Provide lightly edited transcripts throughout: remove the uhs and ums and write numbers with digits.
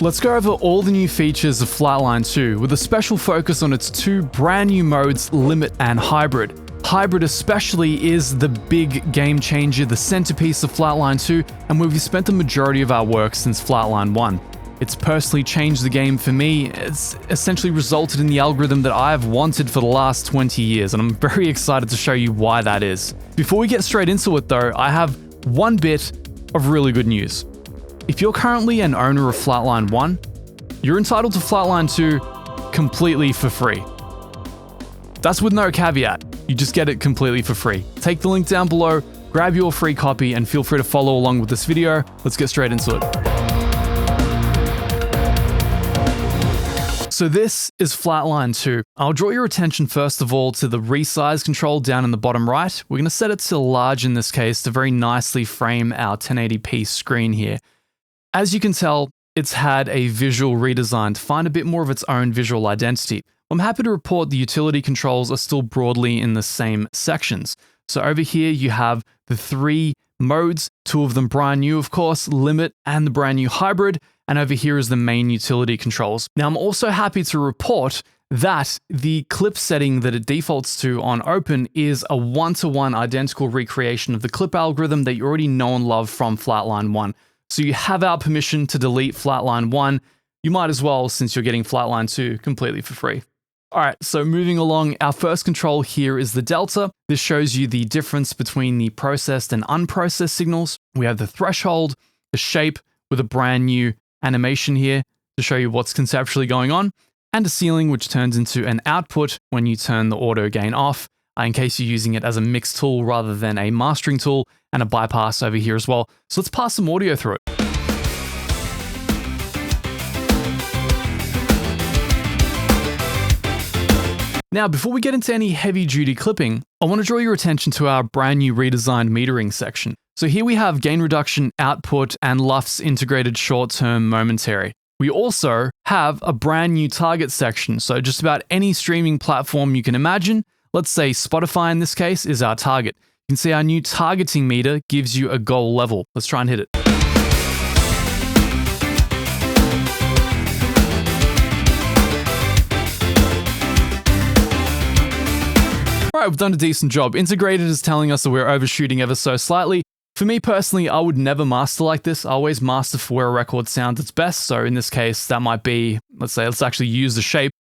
Let's go over all the new features of Flatline 2 with a special focus on its two brand new modes, Limit and Hybrid. Hybrid especially is the big game changer, the centerpiece of Flatline 2, and where we've spent the majority of our work since Flatline 1. It's personally changed the game for me. It's essentially resulted in the algorithm that I have wanted for the last 20 years, and I'm very excited to show you why that is. Before we get straight into it though, I have one bit of really good news. If you're currently an owner of Flatline 1, you're entitled to Flatline 2 completely for free. That's with no caveat. You just get it completely for free. Take the link down below, grab your free copy, and feel free to follow along with this video. Let's get straight into it. So this is Flatline 2. I'll draw your attention first of all to the resize control down in the bottom right. We're going to set it to large in this case to very nicely frame our 1080p screen here. As you can tell, it's had a visual redesign to find a bit more of its own visual identity. I'm happy to report the utility controls are still broadly in the same sections. So over here you have the three modes, two of them brand new of course, Limit and the brand new Hybrid, and over here is the main utility controls. Now I'm also happy to report that the clip setting that it defaults to on open is a one-to-one identical recreation of the clip algorithm that you already know and love from Flatline 1. So you have our permission to delete Flatline 1. You might as well, since you're getting Flatline 2 completely for free. All right, so moving along, our first control here is the delta. This shows you the difference between the processed and unprocessed signals. We have the threshold, the shape with a brand new animation here to show you what's conceptually going on, and a ceiling which turns into an output when you turn the auto gain off, in case you're using it as a mix tool rather than a mastering tool, and a bypass over here as well. So let's pass some audio through it. Now, before we get into any heavy-duty clipping, I want to draw your attention to our brand new redesigned metering section. So here we have gain reduction, output, and LUFS integrated short-term momentary. We also have a brand new target section, so just about any streaming platform you can imagine, let's say Spotify in this case, is our target. You can see our new targeting meter gives you a goal level. Let's try and hit it. All right, we've done a decent job. Integrated is telling us that we're overshooting ever so slightly. For me personally, I would never master like this. I always master for where a record sounds its best. So in this case, that might be, let's actually use the shape.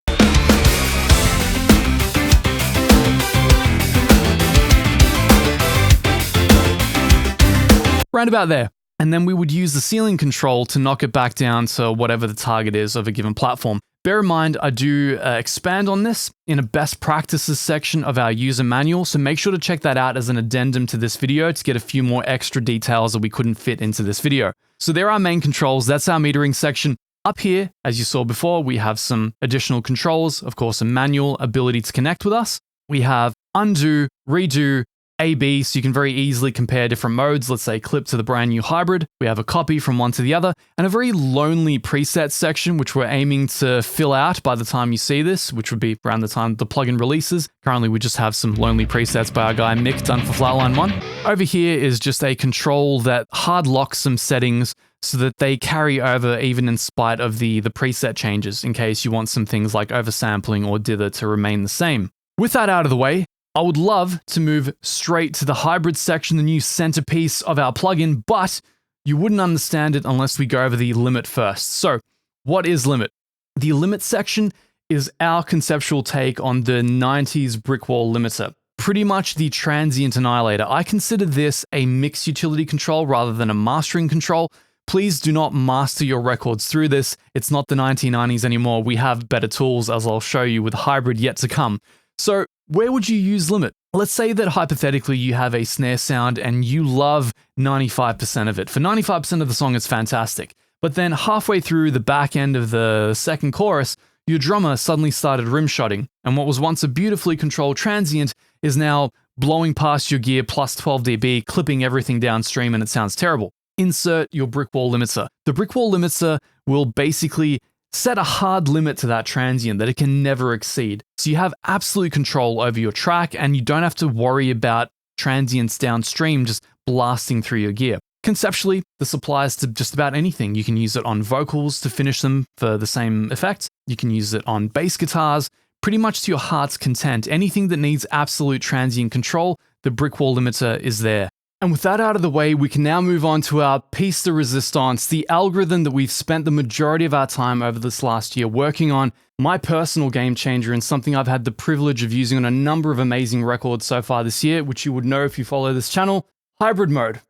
Right about there. And then we would use the ceiling control to knock it back down to whatever the target is of a given platform. Bear in mind, I do expand on this in a best practices section of our user manual, so make sure to check that out as an addendum to this video to get a few more extra details that we couldn't fit into this video. So there are our main controls, that's our metering section. Up here, as you saw before, we have some additional controls, of course, a manual ability to connect with us. We have undo, redo, A/B, so you can very easily compare different modes, let's say clip to the brand new Hybrid. We have a copy from one to the other, and a very lonely preset section, which we're aiming to fill out by the time you see this, which would be around the time the plugin releases. Currently, we just have some lonely presets by our guy Mick done for Flatline 1. Over here is just a control that hard locks some settings so that they carry over even in spite of the preset changes, in case you want some things like oversampling or dither to remain the same. With that out of the way, I would love to move straight to the Hybrid section, the new centerpiece of our plugin, but you wouldn't understand it unless we go over the Limit first. So, what is Limit? The Limit section is our conceptual take on the 90s brick wall limiter. Pretty much the transient annihilator. I consider this a mix utility control rather than a mastering control. Please do not master your records through this. It's not the 1990s anymore. We have better tools, as I'll show you with Hybrid yet to come. So, where would you use Limit? Let's say that hypothetically you have a snare sound and you love 95% of it. For 95% of the song, it's fantastic. But then halfway through the back end of the second chorus, your drummer suddenly started rimshotting, and what was once a beautifully controlled transient is now blowing past your gear plus 12 dB, clipping everything downstream, and it sounds terrible. Insert your brick wall limiter. The brick wall limiter will basically set a hard limit to that transient that it can never exceed. So you have absolute control over your track, and you don't have to worry about transients downstream just blasting through your gear. Conceptually, this applies to just about anything. You can use it on vocals to finish them for the same effect. You can use it on bass guitars, pretty much to your heart's content. Anything that needs absolute transient control, the brick wall limiter is there. And with that out of the way, we can now move on to our piece de resistance, the algorithm that we've spent the majority of our time over this last year working on, my personal game changer and something I've had the privilege of using on a number of amazing records so far this year, which you would know if you follow this channel, hybrid mode.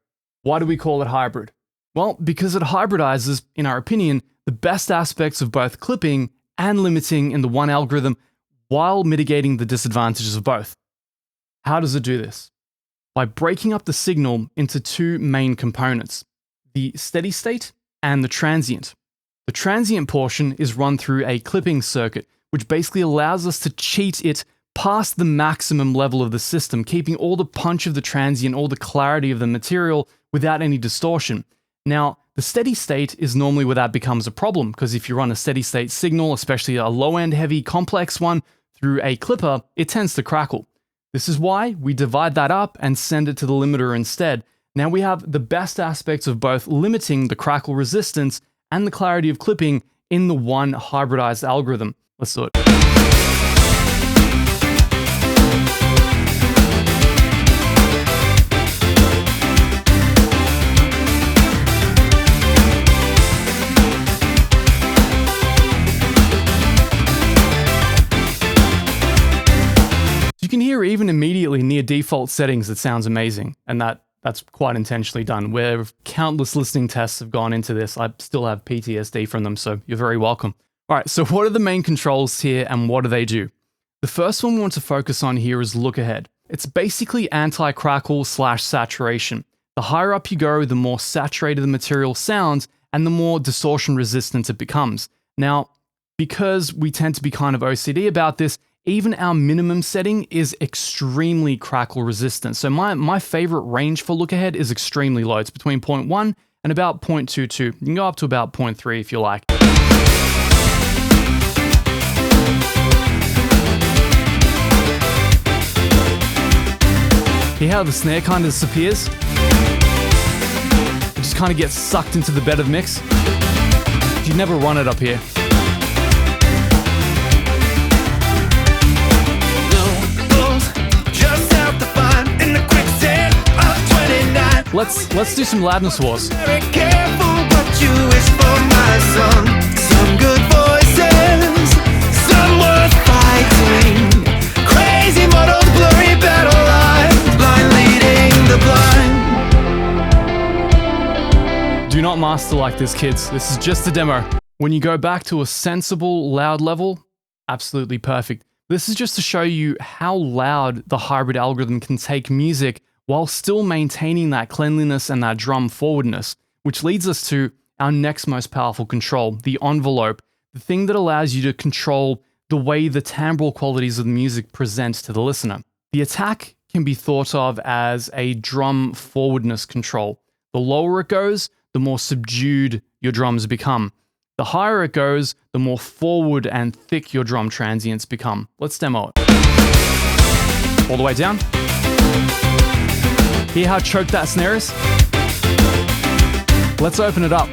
Why do we call it hybrid? Well, because it hybridizes, in our opinion, the best aspects of both clipping and limiting in the one algorithm while mitigating the disadvantages of both. How does it do this? By breaking up the signal into two main components, the steady state and the transient. The transient portion is run through a clipping circuit, which basically allows us to cheat it past the maximum level of the system, keeping all the punch of the transient, all the clarity of the material without any distortion. Now, the steady state is normally where that becomes a problem, because if you run a steady state signal, especially a low-end heavy complex one, through a clipper, it tends to crackle. This is why we divide that up and send it to the limiter instead. Now we have the best aspects of both limiting the crackle resistance and the clarity of clipping in the one hybridized algorithm. Let's do it. You can hear even immediately near default settings it sounds amazing, and that's quite intentionally done. Where countless listening tests have gone into this, I still have PTSD from them, so you're very welcome. All right, so what are the main controls here and what do they do? The first one we want to focus on here is look ahead. It's basically anti-crackle / saturation. The higher up you go, the more saturated the material sounds and the more distortion resistant it becomes. Now, because we tend to be kind of OCD about this, even our minimum setting is extremely crackle resistant. So my favorite range for look ahead is extremely low. It's between 0.1 and about 0.22. You can go up to about 0.3 if you like. Hear how the snare kind of disappears? It just kind of gets sucked into the bed of the mix. You never run it up here. Let's do some loudness wars. Very careful what you wish for, my son. Some good voices, some worth fighting. Crazy models, blurry battle lines, blind leading the blind. Do not master like this, kids. This is just a demo. When you go back to a sensible, loud level, absolutely perfect. This is just to show you how loud the hybrid algorithm can take music while still maintaining that cleanliness and that drum forwardness, which leads us to our next most powerful control, the envelope, the thing that allows you to control the way the timbral qualities of the music present to the listener. The attack can be thought of as a drum forwardness control. The lower it goes, the more subdued your drums become. The higher it goes, the more forward and thick your drum transients become. Let's demo it. All the way down. Hear how choked that snare is? Let's open it up.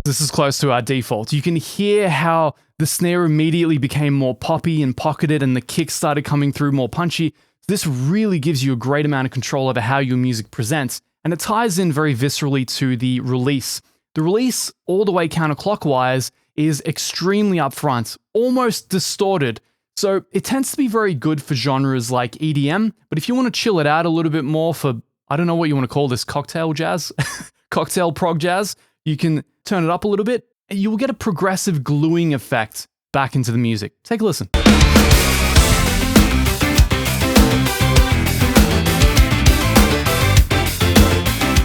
This is close to our default. You can hear how the snare immediately became more poppy and pocketed and the kicks started coming through more punchy. This really gives you a great amount of control over how your music presents, and it ties in very viscerally to the release. The release, all the way counterclockwise, is extremely upfront, almost distorted. So it tends to be very good for genres like EDM, but if you want to chill it out a little bit more for, I don't know what you want to call this, cocktail jazz? Cocktail prog jazz, you can turn it up a little bit, and you will get a progressive gluing effect back into the music. Take a listen.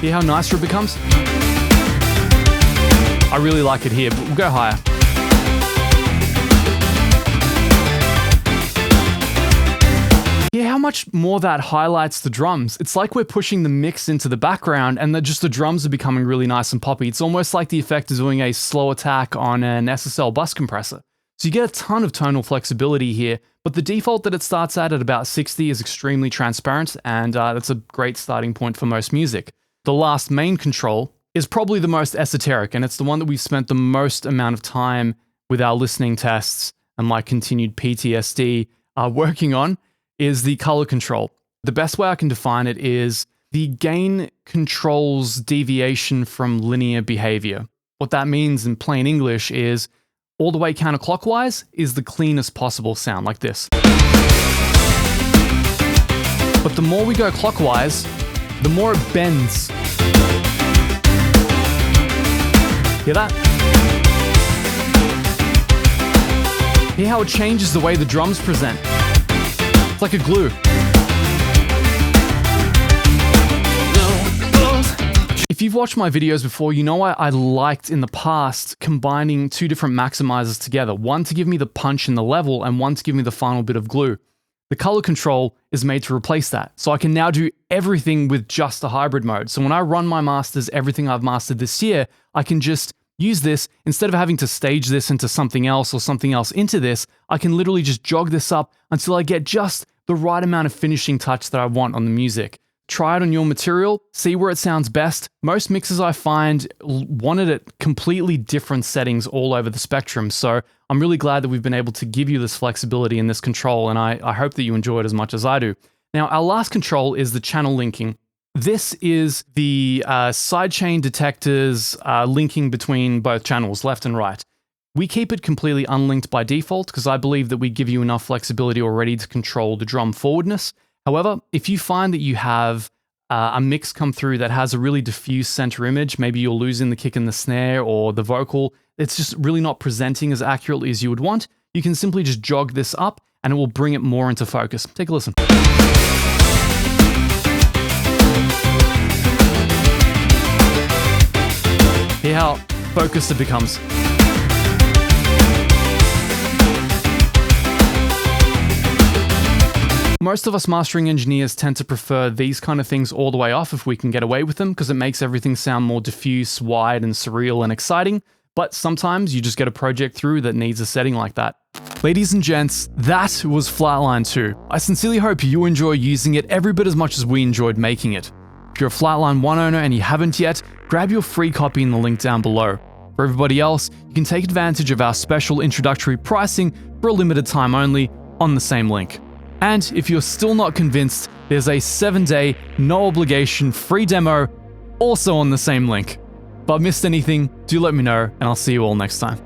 Hear how nicer it becomes? I really like it here, but we'll go higher. Hear how much more that highlights the drums. It's like we're pushing the mix into the background and the drums are becoming really nice and poppy. It's almost like the effect of doing a slow attack on an SSL bus compressor. So you get a ton of tonal flexibility here, but the default that it starts at about 60 is extremely transparent, and that's a great starting point for most music. The last main control is probably the most esoteric, and it's the one that we've spent the most amount of time with our listening tests and my continued PTSD working on, is the color control. The best way I can define it is the gain controls deviation from linear behavior. What that means in plain English is all the way counterclockwise is the cleanest possible sound, like this. But the more we go clockwise, the more it bends. Hear that? Hear how it changes the way the drums present? It's like a glue. If you've watched my videos before, you know I liked in the past combining two different maximizers together. One to give me the punch and the level, and one to give me the final bit of glue. The color control is made to replace that. So I can now do everything with just a hybrid mode. So when I run my masters, everything I've mastered this year, I can just use this. Instead of having to stage this into something else or something else into this, I can literally just jog this up until I get just the right amount of finishing touch that I want on the music. Try it on your material, see where it sounds best. Most mixes I find wanted at completely different settings all over the spectrum, so I'm really glad that we've been able to give you this flexibility and this control, and I hope that you enjoy it as much as I do. Now, our last control is the channel linking. This is the sidechain detectors linking between both channels, left and right. We keep it completely unlinked by default because I believe that we give you enough flexibility already to control the drum forwardness. However, if you find that you have a mix come through that has a really diffuse center image, maybe you're losing the kick and the snare or the vocal, it's just really not presenting as accurately as you would want, you can simply just jog this up and it will bring it more into focus. Take a listen. Hear how focused it becomes. Most of us mastering engineers tend to prefer these kind of things all the way off if we can get away with them, because it makes everything sound more diffuse, wide, and surreal and exciting. But sometimes you just get a project through that needs a setting like that. Ladies and gents, that was Flatline 2. I sincerely hope you enjoy using it every bit as much as we enjoyed making it. If you're a Flatline 1 owner and you haven't yet, grab your free copy in the link down below. For everybody else, you can take advantage of our special introductory pricing for a limited time only on the same link. And if you're still not convinced, there's a 7-day, no obligation free demo also on the same link. But missed anything, do let me know, and I'll see you all next time.